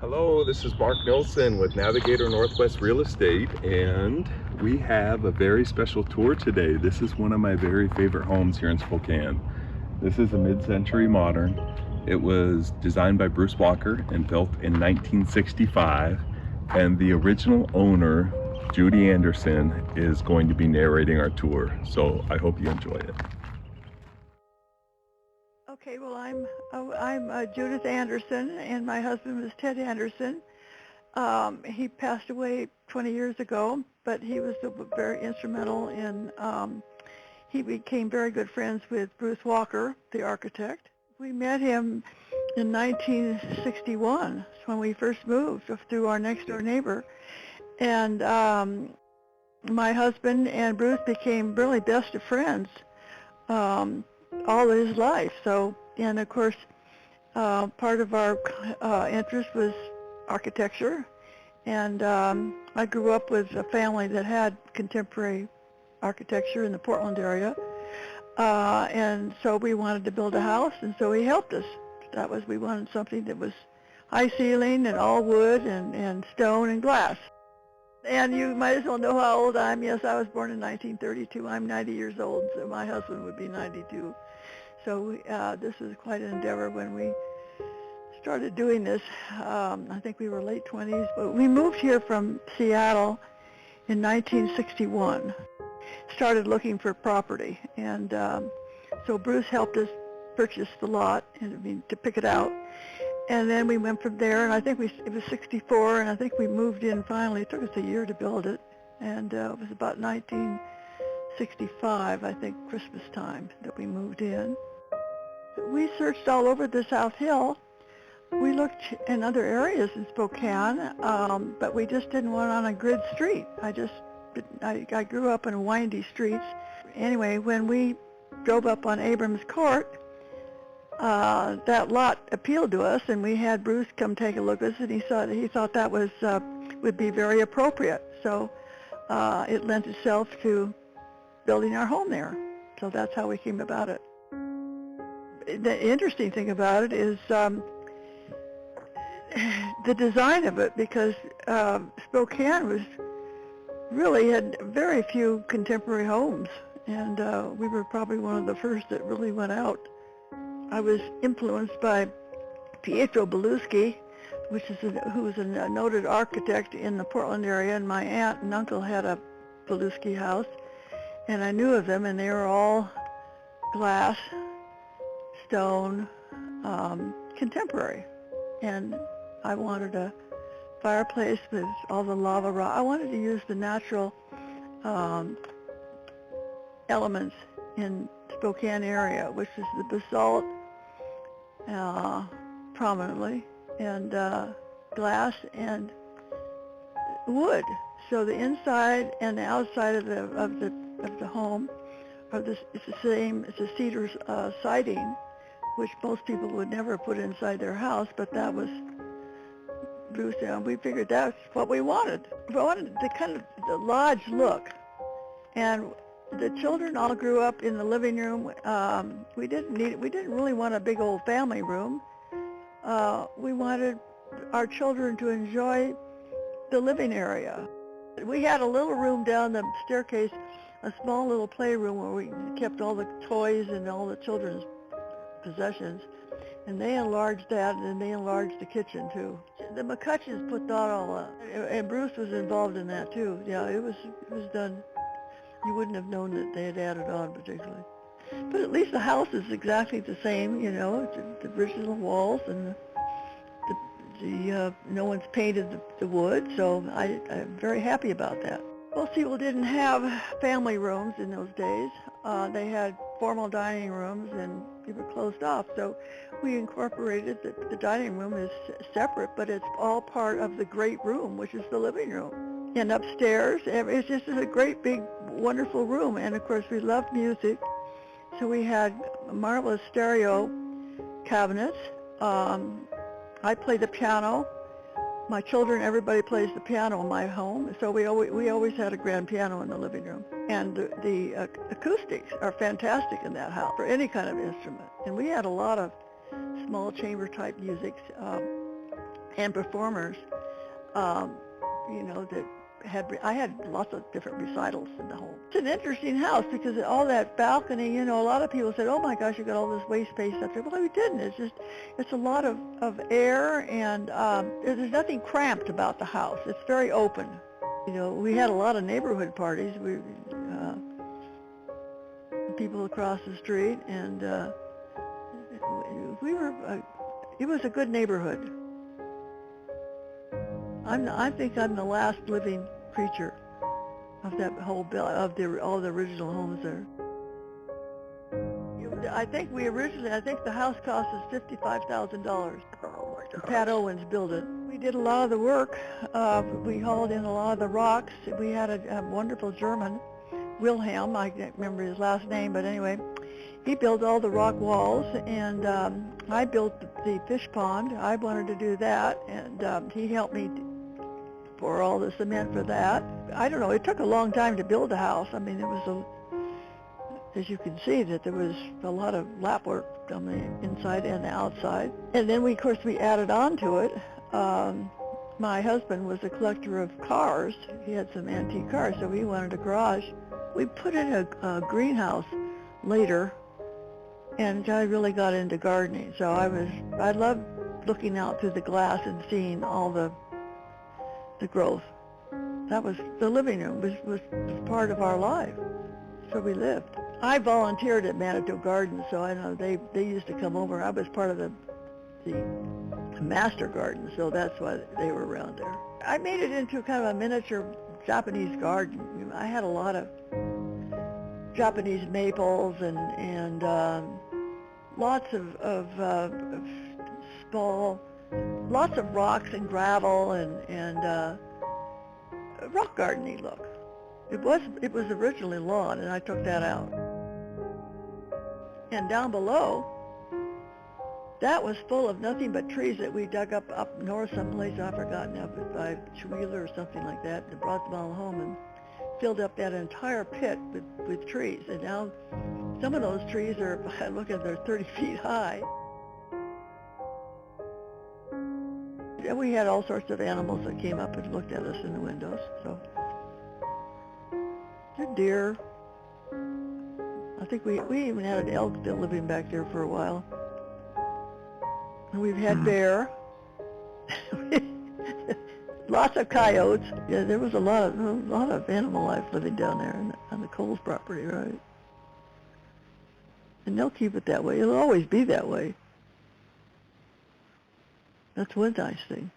Hello, this is Mark Nilsson with Navigator Northwest Real Estate, and we have a very special tour today. This is one of my very favorite homes here in Spokane. This is a mid-century modern. It was designed by Bruce Walker and built in 1965, and the original owner, Judy Anderson, is going to be narrating our tour, so I hope you enjoy it. Okay, well, I'm Judith Anderson, and my husband was Ted Anderson. He passed away 20 years ago, but he was very instrumental in. He became very good friends with Bruce Walker, the architect. We met him in 1961 when we first moved through our next door neighbor, and my husband and Bruce became really best of friends. All his life. So, and of course, part of our interest was architecture. And I grew up with a family that had contemporary architecture in the Portland area. And so we wanted to build a house, and so he helped us. We wanted something that was high ceiling and all wood and stone and glass. And you might as well know how old I am. Yes, I was born in 1932. I'm 90 years old, so my husband would be 92. So this was quite an endeavor when we started doing this. I think we were late 20s, but we moved here from Seattle in 1961. Started looking for property, and so Bruce helped us purchase the lot and to pick it out. And then we went from there, and I think it was 64, and I think we moved in finally. It took us a year to build it, and it was about 1965, I think, Christmas time, that we moved in. We searched all over the South Hill. We looked in other areas in Spokane, but we just didn't want on a grid street. I grew up in windy streets. Anyway, when we drove up on Abrams Court, that lot appealed to us, and we had Bruce come take a look at us, and he thought that would be very appropriate. So it lent itself to building our home there. So that's how we came about it. The interesting thing about it is the design of it, because Spokane really had very few contemporary homes, and we were probably one of the first that really went out. I was influenced by Pietro Beluschi, who was a noted architect in the Portland area, and my aunt and uncle had a Beluschi house, and I knew of them, and they were all glass, stone, contemporary. And I wanted a fireplace with all the lava rock. I wanted to use the natural elements in Spokane area, which is the basalt prominently, and glass and wood. So the inside and the outside of the home it's the same. It's a cedar siding, which most people would never put inside their house, but that was Bruce, and we figured that's what we wanted. We wanted the lodge look, and the children all grew up in the living room. We didn't really want a big old family room. We wanted our children to enjoy the living area. We had a little room down the staircase, a small little playroom where we kept all the toys and all the children's possessions, and they enlarged that, and they enlarged the kitchen too. The McCutcheons put that all up, and Bruce was involved in that too. Yeah, it was done. You wouldn't have known that they had added on particularly. But at least the house is exactly the same, the original walls, and no one's painted the wood, so I'm very happy about that. Most people didn't have family rooms in those days. They had formal dining rooms, and they were closed off. So we incorporated the dining room is separate, but it's all part of the great room, which is the living room. And upstairs, it's just a great, big, wonderful room. And of course, we loved music, so we had marvelous stereo cabinets. I play the piano. My children, everybody plays the piano in my home, so we always had a grand piano in the living room. And the acoustics are fantastic in that house for any kind of instrument. And we had a lot of small chamber type music. and performers, um, that I had lots of different recitals in the home. It's an interesting house because all that balcony, a lot of people said, oh my gosh, you got all this waste space up there. Well, we didn't. It's a lot of air, and there's nothing cramped about the house. It's very open. We had a lot of neighborhood parties. People across the street, and it was a good neighborhood. I think I'm the last living creature of that whole all the original homes there. I think the house cost us $55,000. Oh my gosh. Pat Owens built it. We did a lot of the work. We hauled in a lot of the rocks. We had a wonderful German, Wilhelm. I can't remember his last name, but anyway, he built all the rock walls, and I built the fish pond. I wanted to do that, and he helped me pour all the cement for that. I don't know, it took a long time to build a house. I mean, as you can see, that there was a lot of lap work on the inside and the outside. And then of course we added on to it. My husband was a collector of cars. He had some antique cars, so he wanted a garage. We put in a greenhouse later, and I really got into gardening. So I loved looking out through the glass and seeing all the growth. That was the living room was part of our life. So we lived. I volunteered at Manitou Gardens, so I know they used to come over. I was part of the master garden, so that's why they were around there. I made it into kind of a miniature Japanese garden. I had a lot of Japanese maples and lots of small, lots of rocks and gravel and rock gardeny look. It was originally lawn, and I took that out. And down below, that was full of nothing but trees that we dug up north someplace. I've forgotten now, by Wheeler or something like that, and brought them all home and filled up that entire pit with trees. And now some of those trees are, look at, they're 30 feet high. And we had all sorts of animals that came up and looked at us in the windows. So deer. I think we even had an elk still living back there for a while. And we've had bear. Lots of coyotes. Yeah, there was a lot of animal life living down there on the Coles property, right? And they'll keep it that way. It'll always be that way. That's one nice thing.